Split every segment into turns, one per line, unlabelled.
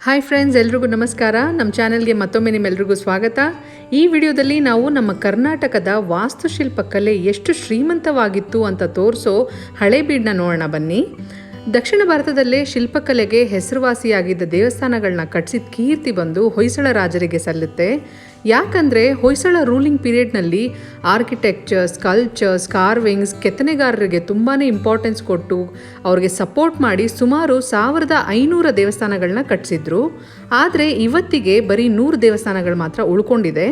Hi friends, ಎಲ್ರಿಗೂ ನಮಸ್ಕಾರ. ನಮ್ಮ ಚಾನೆಲ್ಗೆ ಮತ್ತೊಮ್ಮೆ ನಿಮ್ಮೆಲ್ರಿಗೂ ಸ್ವಾಗತ. ಈ ವಿಡಿಯೋದಲ್ಲಿ ನಾವು ನಮ್ಮ ಕರ್ನಾಟಕದ ವಾಸ್ತುಶಿಲ್ಪ ಕಲೆ ಎಷ್ಟು ಶ್ರೀಮಂತವಾಗಿತ್ತು ಅಂತ ತೋರಿಸೋ ಹಳೇಬೀಡನ್ನ ನೋಡೋಣ ಬನ್ನಿ. ದಕ್ಷಿಣ ಭಾರತದಲ್ಲೇ ಶಿಲ್ಪಕಲೆಗೆ ಹೆಸರುವಾಸಿಯಾಗಿದ್ದ ದೇವಸ್ಥಾನಗಳನ್ನ ಕಟ್ಟಿಸಿದ ಕೀರ್ತಿ ಬಂದು ಹೊಯ್ಸಳ ರಾಜರಿಗೆ ಸಲ್ಲುತ್ತೆ. ಯಾಕಂದರೆ ಹೊಯ್ಸಳ ರೂಲಿಂಗ್ ಪೀರಿಯಡ್ನಲ್ಲಿ ಆರ್ಕಿಟೆಕ್ಚರ್, ಸ್ಕಲ್ಪ್ಚರ್ಸ್, ಕಾರ್ವಿಂಗ್ಸ್, ಕೆತ್ತನೆಗಾರರಿಗೆ ತುಂಬಾ ಇಂಪಾರ್ಟೆನ್ಸ್ ಕೊಟ್ಟು ಅವ್ರಿಗೆ ಸಪೋರ್ಟ್ ಮಾಡಿ ಸುಮಾರು 1500 ದೇವಸ್ಥಾನಗಳನ್ನ ಕಟ್ಟಿಸಿದ್ರು. ಆದರೆ ಇವತ್ತಿಗೆ ಬರೀ 100 ದೇವಸ್ಥಾನಗಳು ಮಾತ್ರ ಉಳ್ಕೊಂಡಿದೆ.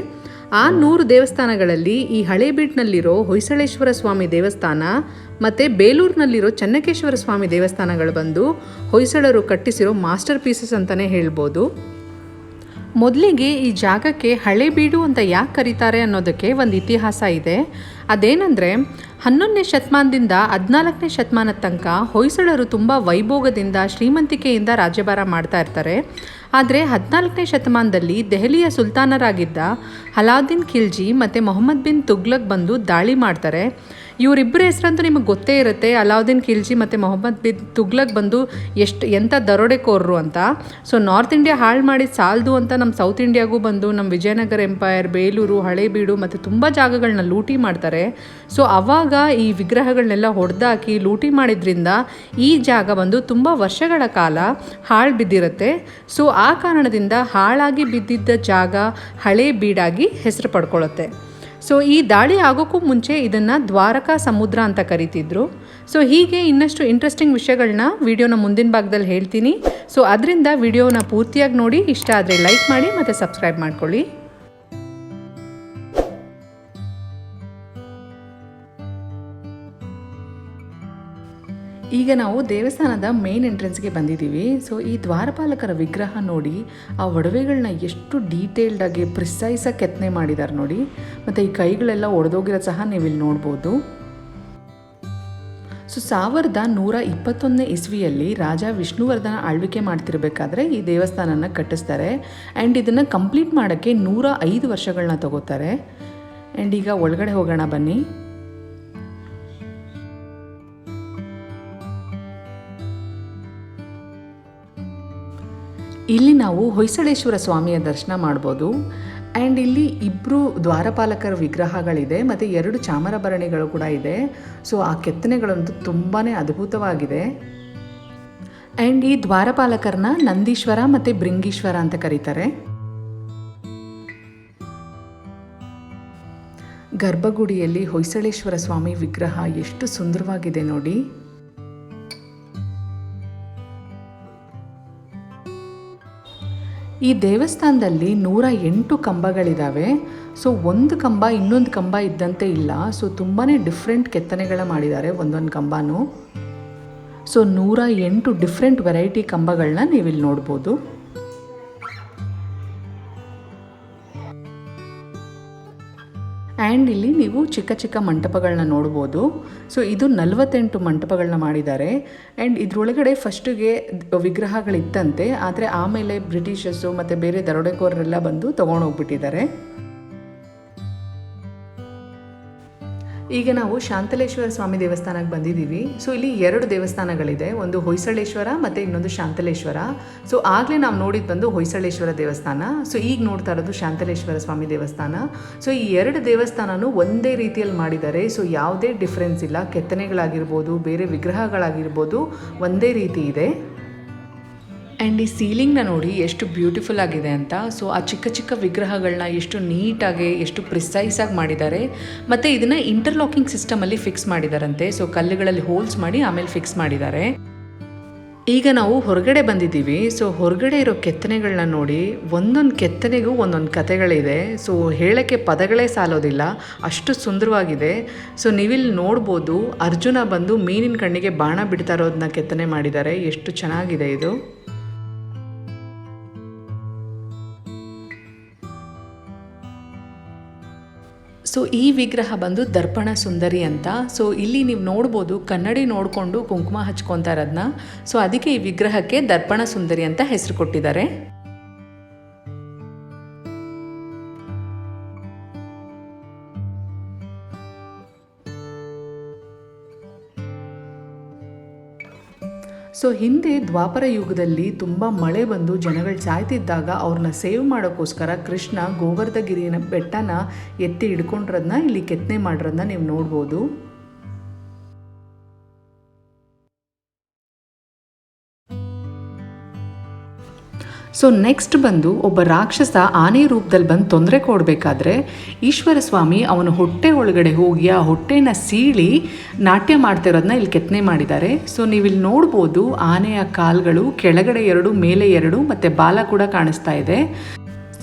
ಆ 100 ದೇವಸ್ಥಾನಗಳಲ್ಲಿ ಈ ಹಳೇಬೀಡಿನಲ್ಲಿರೋ ಹೊಯ್ಸಳೇಶ್ವರ ಸ್ವಾಮಿ ದೇವಸ್ಥಾನ ಮತ್ತು ಬೇಲೂರಿನಲ್ಲಿರೋ ಚೆನ್ನಕೇಶ್ವರ ಸ್ವಾಮಿ ದೇವಸ್ಥಾನಗಳು ಬಂದು ಹೊಯ್ಸಳರು ಕಟ್ಟಿಸಿರೋ ಮಾಸ್ಟರ್ ಪೀಸಸ್ ಅಂತಲೇ ಹೇಳ್ಬೋದು. ಮೊದಲಿಗೆ ಈ ಜಾಗಕ್ಕೆ ಹಳೇಬೀಡು ಅಂತ ಯಾಕೆ ಕರೀತಾರೆ ಅನ್ನೋದಕ್ಕೆ ಒಂದು ಇತಿಹಾಸ ಇದೆ. ಅದೇನೆಂದರೆ 11ನೇ ಶತಮಾನದಿಂದ 14ನೇ ಶತಮಾನದ ತನಕ ಹೊಯ್ಸಳರು ತುಂಬ ವೈಭೋಗದಿಂದ ಶ್ರೀಮಂತಿಕೆಯಿಂದ ರಾಜ್ಯಭಾರ ಮಾಡ್ತಾ ಇರ್ತಾರೆ. ಆದರೆ 14ನೇ ಶತಮಾನದಲ್ಲಿ ದೆಹಲಿಯ ಸುಲ್ತಾನರಾಗಿದ್ದ ಅಲಾವುದ್ದೀನ್ ಖಿಲ್ಜಿ ಮತ್ತು ಮೊಹಮ್ಮದ್ ಬಿನ್ ತುಗ್ಲಕ್ ಬಂದು ದಾಳಿ ಮಾಡ್ತಾರೆ. ಇವರಿಬ್ಬರ ಹೆಸರಂತೂ ನಿಮಗೆ ಗೊತ್ತೇ ಇರುತ್ತೆ. ಅಲಾವುದ್ದೀನ್ ಖಿಲ್ಜಿ ಮತ್ತು ಮೊಹಮ್ಮದ್ ಬಿನ್ ತುಗ್ಲಕ್ ಬಂದು ಎಂಥ ದರೋಡೆಕೋರರು ಅಂತ. ಸೊ ನಾರ್ತ್ ಇಂಡಿಯಾ ಹಾಳು ಮಾಡಿ ಸಾಲದು ಅಂತ ನಮ್ಮ ಸೌತ್ ಇಂಡಿಯಾಗೂ ಬಂದು ನಮ್ಮ ವಿಜಯನಗರ ಎಂಪೈರ್, ಬೇಲೂರು, ಹಳೇಬೀಡು ಮತ್ತು ತುಂಬ ಜಾಗಗಳನ್ನ ಲೂಟಿ ಮಾಡ್ತಾರೆ. ಸೊ ಆವಾಗ ಈ ವಿಗ್ರಹಗಳನ್ನೆಲ್ಲ ಹೊಡೆದಾಕಿ ಲೂಟಿ ಮಾಡಿದ್ರಿಂದ ಈ ಜಾಗ ಬಂದು ತುಂಬ ವರ್ಷಗಳ ಕಾಲ ಹಾಳು ಬಿದ್ದಿರುತ್ತೆ. ಸೊ ಆ ಕಾರಣದಿಂದ ಹಾಳಾಗಿ ಬಿದ್ದಿದ್ದ ಜಾಗ ಹಳೇಬೀಡಾಗಿ ಹೆಸರು ಪಡ್ಕೊಳ್ಳುತ್ತೆ. ಸೊ ಈ ದಾಳಿ ಆಗೋಕ್ಕೂ ಮುಂಚೆ ಇದನ್ನು ದ್ವಾರಕಾ ಸಮುದ್ರ ಅಂತ ಕರಿತಿದ್ರು. ಸೊ ಹೀಗೆ ಇನ್ನಷ್ಟು ಇಂಟ್ರೆಸ್ಟಿಂಗ್ ವಿಷಯಗಳನ್ನ ವಿಡಿಯೋನ ಮುಂದಿನ ಭಾಗದಲ್ಲಿ ಹೇಳ್ತೀನಿ. ಸೊ ಅದರಿಂದ ವಿಡಿಯೋನ ಪೂರ್ತಿಯಾಗಿ ನೋಡಿ, ಇಷ್ಟ ಆದರೆ ಲೈಕ್ ಮಾಡಿ ಮತ್ತು ಸಬ್ಸ್ಕ್ರೈಬ್ ಮಾಡ್ಕೊಳ್ಳಿ. ಈಗ ನಾವು ದೇವಸ್ಥಾನದ ಮೇನ್ ಎಂಟ್ರೆನ್ಸ್ಗೆ ಬಂದಿದ್ದೀವಿ. ಸೊ ಈ ದ್ವಾರಪಾಲಕರ ವಿಗ್ರಹ ನೋಡಿ, ಆ ಒಡವೆಗಳನ್ನ ಎಷ್ಟು ಡೀಟೇಲ್ಡಾಗಿ ಪ್ರಿಸೈಸಾಗಿ ಕೆತ್ತನೆ ಮಾಡಿದ್ದಾರೆ ನೋಡಿ. ಮತ್ತು ಈ ಕೈಗಳೆಲ್ಲ ಒಡೆದೋಗಿರೋದು ಸಹ ನೀವು ಇಲ್ಲಿ ನೋಡ್ಬೋದು. ಸೊ 1121ನೇ ಇಸ್ವಿಯಲ್ಲಿ ರಾಜ ವಿಷ್ಣುವರ್ಧನ ಆಳ್ವಿಕೆ ಮಾಡ್ತಿರ್ಬೇಕಾದ್ರೆ ಈ ದೇವಸ್ಥಾನನ ಕಟ್ಟಿಸ್ತಾರೆ. ಆ್ಯಂಡ್ ಇದನ್ನು ಕಂಪ್ಲೀಟ್ ಮಾಡೋಕ್ಕೆ 105 ವರ್ಷಗಳನ್ನ ತಗೋತಾರೆ. ಆ್ಯಂಡ್ ಈಗ ಒಳಗಡೆ ಹೋಗೋಣ ಬನ್ನಿ. ಇಲ್ಲಿ ನಾವು ಹೊಯ್ಸಳೇಶ್ವರ ಸ್ವಾಮಿಯ ದರ್ಶನ ಮಾಡ್ಬೋದು. ಆ್ಯಂಡ್ ಇಲ್ಲಿ 2 ದ್ವಾರಪಾಲಕರ ವಿಗ್ರಹಗಳಿದೆ ಮತ್ತು 2 ಚಾಮರಭರಣಿಗಳು ಕೂಡ ಇದೆ. ಸೊ ಆ ಕೆತ್ತನೆಗಳಂತೂ ತುಂಬಾ ಅದ್ಭುತವಾಗಿದೆ. ಆ್ಯಂಡ್ ಈ ದ್ವಾರಪಾಲಕರನ್ನ ನಂದೀಶ್ವರ ಮತ್ತು ಭೃಂಗೀಶ್ವರ ಅಂತ ಕರೀತಾರೆ. ಗರ್ಭಗುಡಿಯಲ್ಲಿ ಹೊಯ್ಸಳೇಶ್ವರ ಸ್ವಾಮಿ ವಿಗ್ರಹ ಎಷ್ಟು ಸುಂದರವಾಗಿದೆ ನೋಡಿ. ಈ ದೇವಸ್ಥಾನದಲ್ಲಿ 108 ಕಂಬಗಳಿದ್ದಾವೆ. ಸೊ ಒಂದು ಕಂಬ ಇನ್ನೊಂದು ಕಂಬ ಇದ್ದಂತೆ ಇಲ್ಲ. ಸೊ ತುಂಬಾ ಡಿಫ್ರೆಂಟ್ ಕೆತ್ತನೆಗಳ ಮಾಡಿದ್ದಾರೆ ಒಂದೊಂದು ಕಂಬನೂ. ಸೊ 108 ಡಿಫ್ರೆಂಟ್ ವೆರೈಟಿ ಕಂಬಗಳನ್ನ ನೀವಿಲ್ಲಿ ನೋಡ್ಬೋದು. ಆ್ಯಂಡ್ ಇಲ್ಲಿ ನೀವು ಚಿಕ್ಕ ಚಿಕ್ಕ ಮಂಟಪಗಳನ್ನ ನೋಡ್ಬೋದು. ಸೊ ಇದು 48 ಮಂಟಪಗಳನ್ನ ಮಾಡಿದ್ದಾರೆ. ಆ್ಯಂಡ್ ಇದರೊಳಗಡೆ ಫಸ್ಟಿಗೆ ವಿಗ್ರಹಗಳಿತ್ತಂತೆ, ಆದರೆ ಆಮೇಲೆ ಬ್ರಿಟಿಷರ್ಸು ಮತ್ತು ಬೇರೆ ದರೋಡೆಕೋರರೆಲ್ಲ ಬಂದು ತೊಗೊಂಡೋಗ್ಬಿಟ್ಟಿದ್ದಾರೆ. ಈಗ ನಾವು ಶಾಂತಲೇಶ್ವರ ಸ್ವಾಮಿ ದೇವಸ್ಥಾನಕ್ಕೆ ಬಂದಿದ್ದೀವಿ. ಸೊ ಇಲ್ಲಿ 2 ದೇವಸ್ಥಾನಗಳಿದೆ, ಒಂದು ಹೊಯ್ಸಳೇಶ್ವರ ಮತ್ತು ಇನ್ನೊಂದು ಶಾಂತಲೇಶ್ವರ. ಸೊ ಆಗಲೇ ನಾವು ನೋಡಿದ್ದು ಬಂದು ಹೊಯ್ಸಳೇಶ್ವರ ದೇವಸ್ಥಾನ. ಸೊ ಈಗ ನೋಡ್ತಾ ಇರೋದು ಶಾಂತಲೇಶ್ವರ ಸ್ವಾಮಿ ದೇವಸ್ಥಾನ. ಸೊ ಈ 2 ದೇವಸ್ಥಾನನೂ ಒಂದೇ ರೀತಿಯಲ್ಲಿ ಮಾಡಿದ್ದಾರೆ. ಸೊ ಯಾವುದೇ ಡಿಫ್ರೆನ್ಸ್ ಇಲ್ಲ. ಕೆತ್ತನೆಗಳಾಗಿರ್ಬೋದು, ಬೇರೆ ವಿಗ್ರಹಗಳಾಗಿರ್ಬೋದು, ಒಂದೇ ರೀತಿ ಇದೆ. ಆ್ಯಂಡ್ ಈ ಸೀಲಿಂಗ್ನ ನೋಡಿ ಎಷ್ಟು ಬ್ಯೂಟಿಫುಲ್ ಆಗಿದೆ ಅಂತ. ಸೊ ಆ ಚಿಕ್ಕ ಚಿಕ್ಕ ವಿಗ್ರಹಗಳನ್ನ ಎಷ್ಟು ನೀಟಾಗಿ, ಎಷ್ಟು ಪ್ರಿಸೈಸಾಗಿ ಮಾಡಿದ್ದಾರೆ. ಮತ್ತು ಇದನ್ನು ಇಂಟರ್ಲಾಕಿಂಗ್ ಸಿಸ್ಟಮಲ್ಲಿ ಫಿಕ್ಸ್ ಮಾಡಿದಾರಂತೆ. ಸೊ ಕಲ್ಲುಗಳಲ್ಲಿ ಹೋಲ್ಸ್ ಮಾಡಿ ಆಮೇಲೆ ಫಿಕ್ಸ್ ಮಾಡಿದ್ದಾರೆ. ಈಗ ನಾವು ಹೊರಗಡೆ ಬಂದಿದ್ದೀವಿ. ಸೊ ಹೊರಗಡೆ ಇರೋ ಕೆತ್ತನೆಗಳನ್ನ ನೋಡಿ, ಒಂದೊಂದು ಕೆತ್ತನೆಗೂ ಒಂದೊಂದು ಕಥೆಗಳಿದೆ. ಸೊ ಹೇಳೋಕ್ಕೆ ಪದಗಳೇ ಸಾಲೋದಿಲ್ಲ, ಅಷ್ಟು ಸುಂದರವಾಗಿದೆ. ಸೊ ನೀವಿಲ್ಲಿ ನೋಡ್ಬೋದು, ಅರ್ಜುನ ಬಂದು ಮೀನಿನ ಕಣ್ಣಿಗೆ ಬಾಣ ಬಿಡ್ತಾ ಇರೋದನ್ನ ಕೆತ್ತನೆ ಮಾಡಿದ್ದಾರೆ. ಎಷ್ಟು ಚೆನ್ನಾಗಿದೆ ಇದು. ಸೊ ಈ ವಿಗ್ರಹ ಬಂದು ದರ್ಪಣ ಸುಂದರಿ ಅಂತ. ಸೊ ಇಲ್ಲಿ ನೀವು ನೋಡ್ಬೋದು, ಕನ್ನಡಿ ನೋಡಿಕೊಂಡು ಕುಂಕುಮ ಹಚ್ಕೊತಾ ಇರೋದನ್ನ. ಸೊ ಅದಕ್ಕೆ ಈ ವಿಗ್ರಹಕ್ಕೆ ದರ್ಪಣ ಸುಂದರಿ ಅಂತ ಹೆಸರು ಕೊಟ್ಟಿದ್ದಾರೆ. ಸೊ ಹಿಂದೆ ದ್ವಾಪರ ಯುಗದಲ್ಲಿ ತುಂಬ ಮಳೆ ಬಂದು ಜನಗಳು ಸಾಯ್ತಿದ್ದಾಗ ಅವ್ರನ್ನ ಸೇವ್ ಮಾಡೋಕ್ಕೋಸ್ಕರ ಕೃಷ್ಣ ಗೋವರ್ಧಗಿರಿನ ಬೆಟ್ಟನ ಎತ್ತಿ ಹಿಡ್ಕೊಂಡಿರೋದನ್ನ ಇಲ್ಲಿ ಕೆತ್ತನೆ ಮಾಡಿರೋದನ್ನ ನೀವು ನೋಡ್ಬೋದು. ಸೊ ನೆಕ್ಸ್ಟ್ ಬಂದು ಒಬ್ಬ ರಾಕ್ಷಸ ಆನೆ ರೂಪದಲ್ಲಿ ಬಂದು ತೊಂದರೆ ಕೊಡಬೇಕಾದ್ರೆ ಈಶ್ವರ ಸ್ವಾಮಿ ಅವನ ಹೊಟ್ಟೆ ಒಳಗಡೆ ಹೋಗಿ ಆ ಹೊಟ್ಟೆನ ಸೀಳಿ ನಾಟ್ಯ ಮಾಡ್ತಿರೋದನ್ನ ಇಲ್ಲಿ ಕೆತ್ತನೆ ಮಾಡಿದ್ದಾರೆ. ಸೊ ನೀವಿಲ್ಲಿ ನೋಡ್ಬೋದು ಆನೆಯ ಕಾಲುಗಳು ಕೆಳಗಡೆ 2 ಮೇಲೆ 2 ಮತ್ತು ಬಾಲ ಕೂಡ ಕಾಣಿಸ್ತಾ ಇದೆ.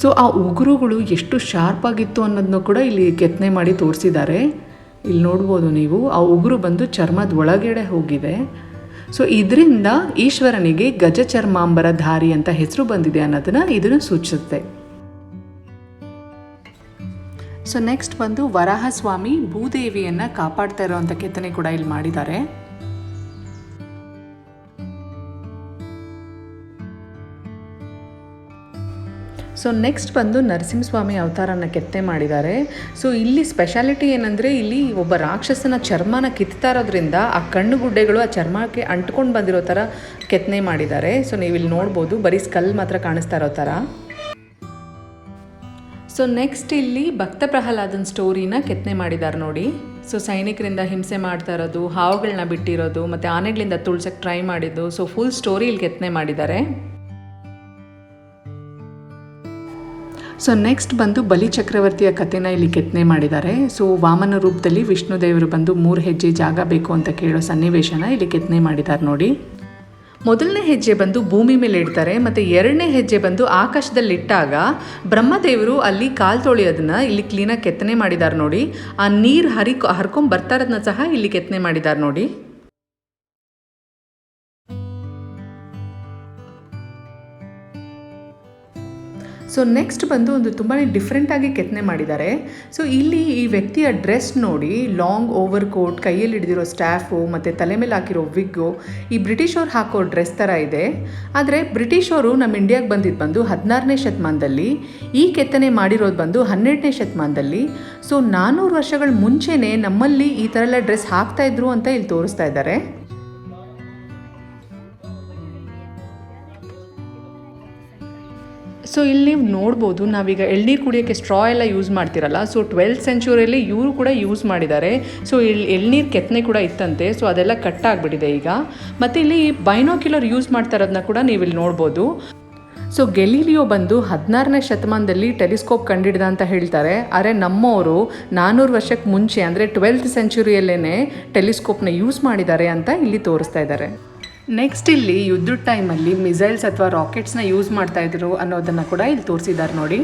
ಸೊ ಆ ಉಗುರುಗಳು ಎಷ್ಟು ಶಾರ್ಪ್ ಆಗಿತ್ತು ಅನ್ನೋದನ್ನು ಕೂಡ ಇಲ್ಲಿ ಕೆತ್ತನೆ ಮಾಡಿ ತೋರಿಸಿದ್ದಾರೆ. ಇಲ್ಲಿ ನೋಡ್ಬೋದು ನೀವು ಆ ಉಗುರು ಬಂದು ಚರ್ಮದ ಒಳಗಡೆ ಹೋಗಿದೆ. ಸೊ ಇದರಿಂದ ಈಶ್ವರನಿಗೆ ಗಜಚರ್ಮಾಂಬರ ಧಾರಿ ಅಂತ ಹೆಸರು ಬಂದಿದೆ ಅನ್ನೋದನ್ನ ಇದನ್ನು ಸೂಚಿಸುತ್ತೆ. ಸೊ ನೆಕ್ಸ್ಟ್ ಬಂದು ವರಾಹಸ್ವಾಮಿ ಭೂದೇವಿಯನ್ನು ಕಾಪಾಡ್ತಾ ಇರೋವಂಥ ಕೆತ್ತನೆ ಕೂಡ ಇಲ್ಲಿ ಮಾಡಿದ್ದಾರೆ. ಸೊ ನೆಕ್ಸ್ಟ್ ಬಂದು ನರಸಿಂಹಸ್ವಾಮಿ ಅವತಾರನ ಕೆತ್ತನೆ ಮಾಡಿದ್ದಾರೆ. ಸೊ ಇಲ್ಲಿ ಸ್ಪೆಷಾಲಿಟಿ ಏನಂದರೆ ಇಲ್ಲಿ ಒಬ್ಬ ರಾಕ್ಷಸನ ಚರ್ಮನ ಕಿತ್ತಾ ಇರೋದ್ರಿಂದ ಆ ಕಣ್ಣುಗುಡ್ಡೆಗಳು ಆ ಚರ್ಮಕ್ಕೆ ಅಂಟ್ಕೊಂಡು ಬಂದಿರೋ ಥರ ಕೆತ್ತನೆ ಮಾಡಿದ್ದಾರೆ. ಸೊ ನೀವು ಇಲ್ಲಿ ನೋಡ್ಬೋದು ಬರೀ ಸ್ಕಲ್ ಮಾತ್ರ ಕಾಣಿಸ್ತಾ ಇರೋ ಥರ. ಸೊ ನೆಕ್ಸ್ಟ್ ಇಲ್ಲಿ ಭಕ್ತ ಪ್ರಹ್ಲಾದನ ಸ್ಟೋರಿನ ಕೆತ್ತನೆ ಮಾಡಿದ್ದಾರೆ ನೋಡಿ. ಸೊ ಸೈನಿಕರಿಂದ ಹಿಂಸೆ ಮಾಡ್ತಾ ಇರೋದು, ಹಾವುಗಳನ್ನ ಬಿಟ್ಟಿರೋದು ಮತ್ತು ಆನೆಗಳಿಂದ ತುಳ್ಸಕ್ಕೆ ಟ್ರೈ ಮಾಡಿದ್ದು. ಸೊ ಫುಲ್ ಸ್ಟೋರಿ ಇಲ್ಲಿ ಕೆತ್ತನೆ ಮಾಡಿದ್ದಾರೆ. ಸೊ ನೆಕ್ಸ್ಟ್ ಬಂದು ಬಲಿ ಚಕ್ರವರ್ತಿಯ ಕಥೆನ ಇಲ್ಲಿ ಕೆತ್ತನೆ ಮಾಡಿದ್ದಾರೆ. ಸೊ ವಾಮನ ರೂಪದಲ್ಲಿ ವಿಷ್ಣು ದೇವರು ಬಂದು 3 ಹೆಜ್ಜೆ ಜಾಗ ಬೇಕು ಅಂತ ಕೇಳೋ ಸನ್ನಿವೇಶನ ಇಲ್ಲಿ ಕೆತ್ತನೆ ಮಾಡಿದ್ದಾರೆ ನೋಡಿ. ಮೊದಲನೇ ಹೆಜ್ಜೆ ಬಂದು ಭೂಮಿ ಮೇಲೆ ಇಡ್ತಾರೆ ಮತ್ತು 2ನೇ ಹೆಜ್ಜೆ ಬಂದು ಆಕಾಶದಲ್ಲಿ ಇಟ್ಟಾಗ ಬ್ರಹ್ಮದೇವರು ಅಲ್ಲಿ ಕಾಲು ತೊಳೆಯೋದನ್ನ ಇಲ್ಲಿ ಕ್ಲೀನಾಗಿ ಕೆತ್ತನೆ ಮಾಡಿದ್ದಾರೆ ನೋಡಿ. ಆ ನೀರು ಹರ್ಕೊಂಡ್ ಬರ್ತಾ ಇರೋದನ್ನ ಸಹ ಇಲ್ಲಿ ಕೆತ್ತನೆ ಮಾಡಿದ್ದಾರೆ ನೋಡಿ. ಸೊ ನೆಕ್ಸ್ಟ್ ಬಂದು ಒಂದು ತುಂಬಾ ಡಿಫ್ರೆಂಟಾಗಿ ಕೆತ್ತನೆ ಮಾಡಿದ್ದಾರೆ. ಸೊ ಇಲ್ಲಿ ಈ ವ್ಯಕ್ತಿಯ ಡ್ರೆಸ್ ನೋಡಿ, ಲಾಂಗ್ ಓವರ್ ಕೋಟ್, ಕೈಯಲ್ಲಿ ಹಿಡಿದಿರೋ ಸ್ಟಾಫು ಮತ್ತು ತಲೆ ಮೇಲೆ ಹಾಕಿರೋ ವಿಗ್ಗು ಈ ಬ್ರಿಟಿಷವ್ರು ಹಾಕೋ ಡ್ರೆಸ್ ಥರ ಇದೆ. ಆದರೆ ಬ್ರಿಟಿಷವರು ನಮ್ಮ ಇಂಡಿಯಾಗೆ ಬಂದಿದ್ದು ಬಂದು 16ನೇ ಶತಮಾನದಲ್ಲಿ, ಈ ಕೆತ್ತನೆ ಮಾಡಿರೋದು ಬಂದು 12ನೇ ಶತಮಾನದಲ್ಲಿ. ಸೊ 400 ವರ್ಷಗಳ ಮುಂಚೆನೇ ನಮ್ಮಲ್ಲಿ ಈ ಥರ ಎಲ್ಲ ಡ್ರೆಸ್ ಹಾಕ್ತಾಯಿದ್ರು ಅಂತ ಇಲ್ಲಿ ತೋರಿಸ್ತಾ ಇದ್ದಾರೆ. ಸೊ ಇಲ್ಲಿ ನೀವು ನೋಡ್ಬೋದು, ನಾವೀಗ ಎಳ್ನೀರು ಕುಡಿಯೋಕ್ಕೆ ಸ್ಟ್ರಾ ಎಲ್ಲ ಯೂಸ್ ಮಾಡ್ತಿರಲ್ಲ, ಸೊ 12th ಸೆಂಚುರಿಯಲ್ಲಿ ಇವರು ಕೂಡ ಯೂಸ್ ಮಾಡಿದ್ದಾರೆ. ಸೊ ಇಲ್ಲಿ ಎಳ್ನೀರು ಕೆತ್ತನೆ ಕೂಡ ಇತ್ತಂತೆ. ಸೊ ಅದೆಲ್ಲ ಕಟ್ ಆಗಿಬಿಟ್ಟಿದೆ ಈಗ. ಮತ್ತು ಇಲ್ಲಿ ಬೈನೋಕ್ಯುಲರ್ ಯೂಸ್ ಮಾಡ್ತಾ ಇರೋದನ್ನ ಕೂಡ ನೀವು ಇಲ್ಲಿ ನೋಡ್ಬೋದು. ಸೊ ಗೆಲೀಲಿಯೋ ಬಂದು 16ನೇ ಶತಮಾನದಲ್ಲಿ ಟೆಲಿಸ್ಕೋಪ್ ಕಂಡಿಡ್ದ ಅಂತ ಹೇಳ್ತಾರೆ. ಆದರೆ ನಮ್ಮವರು 400 ವರ್ಷಕ್ಕೆ ಮುಂಚೆ ಅಂದರೆ 12th ಸೆಂಚುರಿಯಲ್ಲೇ ಟೆಲಿಸ್ಕೋಪ್ನ ಯೂಸ್ ಮಾಡಿದ್ದಾರೆ ಅಂತ ಇಲ್ಲಿ ತೋರಿಸ್ತಾ ಇದ್ದಾರೆ. ನೆಕ್ಸ್ಟ್ ಇಲ್ಲಿ ಯುದ್ಧದ ಟೈಮಲ್ಲಿ ಮಿಸೈಲ್ಸ್ ಅಥವಾ ರಾಕೆಟ್ಸ್ನ ಯೂಸ್ ಮಾಡ್ತಾ ಇದ್ರು ಅನ್ನೋದನ್ನು ಕೂಡ ಇಲ್ಲಿ ತೋರಿಸಿದ್ದಾರೆ ನೋಡಿ.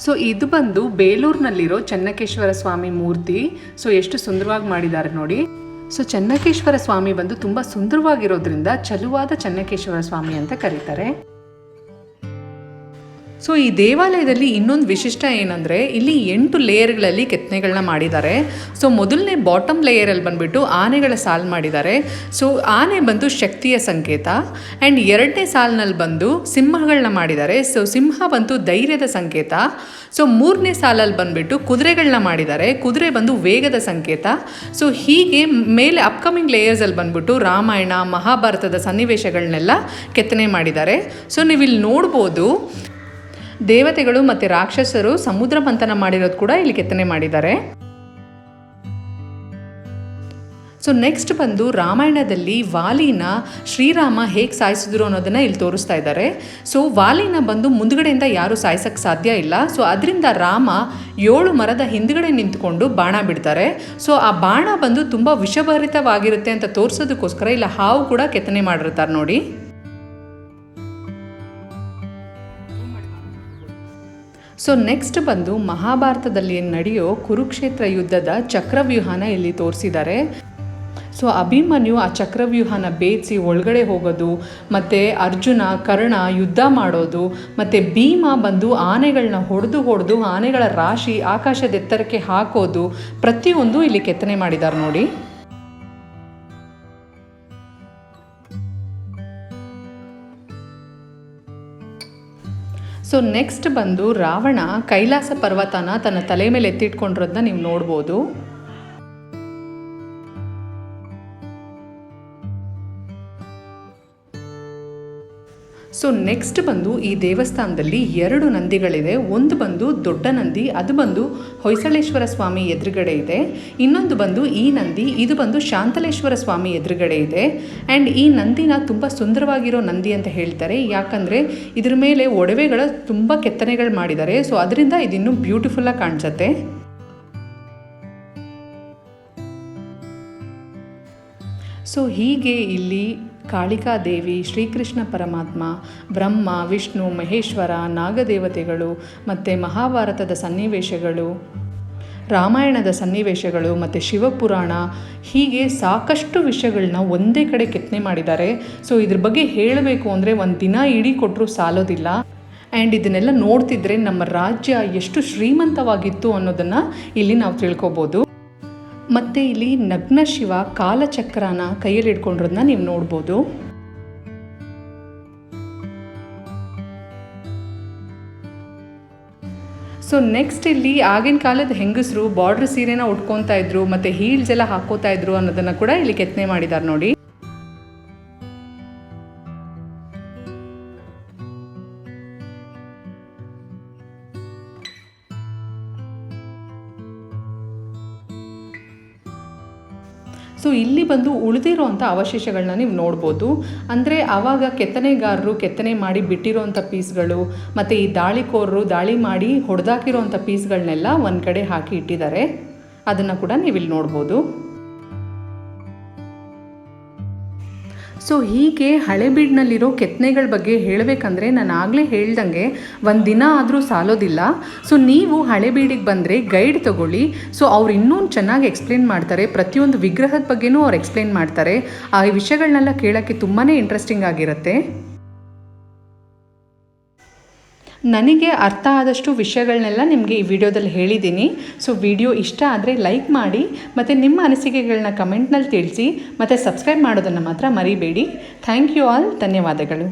ಸೊ ಇದು ಬಂದು ಬೇಲೂರಿನಲ್ಲಿರೋ ಚೆನ್ನಕೇಶ್ವರ ಸ್ವಾಮಿ ಮೂರ್ತಿ. ಸೊ ಎಷ್ಟು ಸುಂದರವಾಗಿ ಮಾಡಿದ್ದಾರೆ ನೋಡಿ. ಸೊ ಚೆನ್ನಕೇಶ್ವರ ಸ್ವಾಮಿ ಬಂದು ತುಂಬ ಸುಂದರವಾಗಿರೋದ್ರಿಂದ ಚಲುವಾದ ಚೆನ್ನಕೇಶ್ವರ ಸ್ವಾಮಿ ಅಂತ ಕರೀತಾರೆ. ಸೊ ಈ ದೇವಾಲಯದಲ್ಲಿ ಇನ್ನೊಂದು ವಿಶಿಷ್ಟ ಏನಂದರೆ ಇಲ್ಲಿ 8 ಲೇಯರ್ಗಳಲ್ಲಿ ಕೆತ್ತನೆಗಳನ್ನ ಮಾಡಿದ್ದಾರೆ. ಸೊ ಮೊದಲನೇ ಬಾಟಮ್ ಲೇಯರಲ್ಲಿ ಬಂದುಬಿಟ್ಟು ಆನೆಗಳ ಸಾಲು ಮಾಡಿದ್ದಾರೆ. ಸೊ ಆನೆ ಬಂದು ಶಕ್ತಿಯ ಸಂಕೇತ. ಆ್ಯಂಡ್ 2ನೇ ಸಾಲಿನಲ್ಲಿ ಬಂದು ಸಿಂಹಗಳನ್ನ ಮಾಡಿದ್ದಾರೆ. ಸೊ ಸಿಂಹ ಬಂದು ಧೈರ್ಯದ ಸಂಕೇತ. ಸೊ 3ನೇ ಸಾಲಲ್ಲಿ ಬಂದುಬಿಟ್ಟು ಕುದುರೆಗಳನ್ನ ಮಾಡಿದ್ದಾರೆ. ಕುದುರೆ ಬಂದು ವೇಗದ ಸಂಕೇತ. ಸೊ ಹೀಗೆ ಮೇಲೆ ಅಪ್ಕಮಿಂಗ್ ಲೇಯರ್ಸಲ್ಲಿ ಬಂದುಬಿಟ್ಟು ರಾಮಾಯಣ ಮಹಾಭಾರತದ ಸನ್ನಿವೇಶಗಳನ್ನೆಲ್ಲ ಕೆತ್ತನೆ ಮಾಡಿದ್ದಾರೆ. ಸೊ ನೀವಿಲ್ಲಿ ನೋಡ್ಬೋದು ದೇವತೆಗಳು ಮತ್ತು ರಾಕ್ಷಸರು ಸಮುದ್ರ ಮಂಥನ ಮಾಡಿರೋದು ಕೂಡ ಇಲ್ಲಿ ಕೆತ್ತನೆ ಮಾಡಿದ್ದಾರೆ. ಸೊ ನೆಕ್ಸ್ಟ್ ಬಂದು ರಾಮಾಯಣದಲ್ಲಿ ವಾಲಿನ ಶ್ರೀರಾಮ ಹೇಗೆ ಸಾಯಿಸಿದ್ರು ಅನ್ನೋದನ್ನು ಇಲ್ಲಿ ತೋರಿಸ್ತಾ ಇದ್ದಾರೆ. ಸೊ ವಾಲಿನ ಬಂದು ಮುಂದ್ಗಡೆಯಿಂದ ಯಾರೂ ಸಾಯಿಸೋಕ್ಕೆ ಸಾಧ್ಯ ಇಲ್ಲ. ಸೊ ಅದರಿಂದ ರಾಮ 7 ಮರದ ಹಿಂದ್ಗಡೆ ನಿಂತ್ಕೊಂಡು ಬಾಣ ಬಿಡ್ತಾರೆ. ಸೊ ಆ ಬಾಣ ಬಂದು ತುಂಬ ವಿಷಭರಿತವಾಗಿರುತ್ತೆ ಅಂತ ತೋರಿಸೋದಕ್ಕೋಸ್ಕರ ಇಲ್ಲ ಹಾವು ಕೂಡ ಕೆತ್ತನೆ ಮಾಡಿರ್ತಾರೆ ನೋಡಿ. ಸೊ ನೆಕ್ಸ್ಟ್ ಬಂದು ಮಹಾಭಾರತದಲ್ಲಿ ನಡೆಯೋ ಕುರುಕ್ಷೇತ್ರ ಯುದ್ಧದ ಚಕ್ರವ್ಯೂಹನ ಇಲ್ಲಿ ತೋರಿಸಿದ್ದಾರೆ. ಸೊ ಅಭಿಮನ್ಯು ಆ ಚಕ್ರವ್ಯೂಹನ ಭೇದಿಸಿ ಒಳಗಡೆ ಹೋಗೋದು, ಮತ್ತು ಅರ್ಜುನ ಕರ್ಣ ಯುದ್ಧ ಮಾಡೋದು, ಮತ್ತು ಭೀಮ ಬಂದು ಆನೆಗಳನ್ನ ಹೊಡೆದು ಆನೆಗಳ ರಾಶಿ ಆಕಾಶದ ಎತ್ತರಕ್ಕೆ ಹಾಕೋದು, ಪ್ರತಿಯೊಂದು ಇಲ್ಲಿ ಕೆತ್ತನೆ ಮಾಡಿದ್ದಾರೆ ನೋಡಿ. ಸೊ ನೆಕ್ಸ್ಟ್ ಬಂದು ರಾವಣ ಕೈಲಾಸ ಪರ್ವತನ ತನ್ನ ತಲೆ ಮೇಲೆ ಎತ್ತಿಟ್ಕೊಂಡಿರೋದನ್ನ ನೀವು ನೋಡ್ಬೋದು. ಸೊ ನೆಕ್ಸ್ಟ್ ಬಂದು ಈ ದೇವಸ್ಥಾನದಲ್ಲಿ 2 ನಂದಿಗಳಿದೆ. ಒಂದು ಬಂದು ದೊಡ್ಡ ನಂದಿ, ಅದು ಬಂದು ಹೊಯ್ಸಳೇಶ್ವರ ಸ್ವಾಮಿ ಎದುರುಗಡೆ ಇದೆ. ಇನ್ನೊಂದು ಬಂದು ಈ ನಂದಿ, ಇದು ಬಂದು ಶಾಂತಲೇಶ್ವರ ಸ್ವಾಮಿ ಎದುರುಗಡೆ ಇದೆ. ಆ್ಯಂಡ್ ಈ ನಂದಿನ ತುಂಬ ಸುಂದರವಾಗಿರೋ ನಂದಿ ಅಂತ ಹೇಳ್ತಾರೆ, ಯಾಕಂದರೆ ಇದ್ರ ಮೇಲೆ ಒಡವೆಗಳ ತುಂಬ ಕೆತ್ತನೆಗಳು ಮಾಡಿದ್ದಾರೆ. ಸೊ ಅದರಿಂದ ಇದಿನ್ನೂ ಬ್ಯೂಟಿಫುಲ್ಲಾಗಿ ಕಾಣಿಸುತ್ತೆ. ಸೊ ಹೀಗೆ ಇಲ್ಲಿ ಕಾಳಿಕಾದೇವಿ, ಶ್ರೀಕೃಷ್ಣ ಪರಮಾತ್ಮ, ಬ್ರಹ್ಮ, ವಿಷ್ಣು, ಮಹೇಶ್ವರ, ನಾಗದೇವತೆಗಳು ಮತ್ತು ಮಹಾಭಾರತದ ಸನ್ನಿವೇಶಗಳು, ರಾಮಾಯಣದ ಸನ್ನಿವೇಶಗಳು ಮತ್ತು ಶಿವಪುರಾಣ, ಹೀಗೆ ಸಾಕಷ್ಟು ವಿಷಯಗಳನ್ನ ಒಂದೇ ಕಡೆ ಕೆತ್ತನೆ ಮಾಡಿದ್ದಾರೆ. ಸೊ ಇದ್ರ ಬಗ್ಗೆ ಹೇಳಬೇಕು ಅಂದರೆ ಒಂದು ದಿನ ಇಡೀ ಕೊಟ್ಟರೂ ಸಾಲೋದಿಲ್ಲ. ಆ್ಯಂಡ್ ಇದನ್ನೆಲ್ಲ ನೋಡ್ತಿದ್ರೆ ನಮ್ಮ ರಾಜ್ಯ ಎಷ್ಟು ಶ್ರೀಮಂತವಾಗಿತ್ತು ಅನ್ನೋದನ್ನು ಇಲ್ಲಿ ನಾವು ತಿಳ್ಕೊಬೋದು. ಮತ್ತು ಇಲ್ಲಿ ನಗ್ನ ಶಿವ ಕಾಲಚಕ್ರನ ಕೈಯಲ್ಲಿ ಇಟ್ಕೊಂಡಿರೋದನ್ನ ನೀವು ನೋಡ್ಬೋದು. ಸೊ ನೆಕ್ಸ್ಟ್ ಇಲ್ಲಿ ಆಗಿನ ಕಾಲದ ಹೆಂಗಸರು ಬಾರ್ಡ್ರ್ ಸೀರೆನ ಉಟ್ಕೊತಾ ಇದ್ರು ಮತ್ತು ಹೀಲ್ಸ್ ಎಲ್ಲ ಹಾಕೋತಾ ಇದ್ರು ಅನ್ನೋದನ್ನು ಕೂಡ ಇಲ್ಲಿ ಕೆತ್ತನೆ ಮಾಡಿದ್ದಾರೆ ನೋಡಿ. ಸೊ ಇಲ್ಲಿ ಬಂದು ಉಳಿದಿರೋವಂಥ ಅವಶೇಷಗಳನ್ನ ನೀವು ನೋಡ್ಬೋದು. ಅಂದರೆ ಆವಾಗ ಕೆತ್ತನೆಗಾರರು ಕೆತ್ತನೆ ಮಾಡಿ ಬಿಟ್ಟಿರೋವಂಥ ಪೀಸ್ಗಳು ಮತ್ತು ಈ ದಾಳಿಕೋರರು ದಾಳಿ ಮಾಡಿ ಹೊಡೆದಾಕಿರೋವಂಥ ಪೀಸ್ಗಳನ್ನೆಲ್ಲ ಒಂದು ಕಡೆ ಹಾಕಿ ಇಟ್ಟಿದ್ದಾರೆ. ಅದನ್ನು ಕೂಡ ನೀವು ಇಲ್ಲಿ ನೋಡ್ಬೋದು. ಸೊ ಹೀಗೆ ಹಳೆಬೀಡಿನಲ್ಲಿರೋ ಕೆತ್ತನೆಗಳ ಬಗ್ಗೆ ಹೇಳಬೇಕಂದ್ರೆ ನಾನು ಆಗಲೇ ಹೇಳ್ದಂಗೆ ಒಂದು ದಿನ ಆದರೂ ಸಾಲೋದಿಲ್ಲ. ಸೊ ನೀವು ಹಳೆಬೀಡಿಗೆ ಬಂದರೆ ಗೈಡ್ ತೊಗೊಳ್ಳಿ. ಸೊ ಅವ್ರು ಇನ್ನೂ ಚೆನ್ನಾಗಿ ಎಕ್ಸ್ಪ್ಲೇನ್ ಮಾಡ್ತಾರೆ. ಪ್ರತಿಯೊಂದು ವಿಗ್ರಹದ ಬಗ್ಗೆನೂ ಅವ್ರು ಎಕ್ಸ್ಪ್ಲೇನ್ ಮಾಡ್ತಾರೆ. ಆ ವಿಷಯಗಳನ್ನೆಲ್ಲ ಕೇಳೋಕ್ಕೆ ತುಂಬಾ ಇಂಟ್ರೆಸ್ಟಿಂಗ್ ಆಗಿರುತ್ತೆ. ನನಗೆ ಅರ್ಥ ಆದಷ್ಟು ವಿಷಯಗಳನ್ನೆಲ್ಲ ನಿಮಗೆ ಈ ವಿಡಿಯೋದಲ್ಲಿ ಹೇಳಿದ್ದೀನಿ. ಸೊ ವಿಡಿಯೋ ಇಷ್ಟ ಆದರೆ ಲೈಕ್ ಮಾಡಿ ಮತ್ತು ನಿಮ್ಮ ಅನಿಸಿಕೆಗಳನ್ನ ಕಮೆಂಟ್ನಲ್ಲಿ ತಿಳಿಸಿ ಮತ್ತು ಸಬ್ಸ್ಕ್ರೈಬ್ ಮಾಡೋದನ್ನು ಮಾತ್ರ ಮರಿಬೇಡಿ. Thank you all. ಧನ್ಯವಾದಗಳು.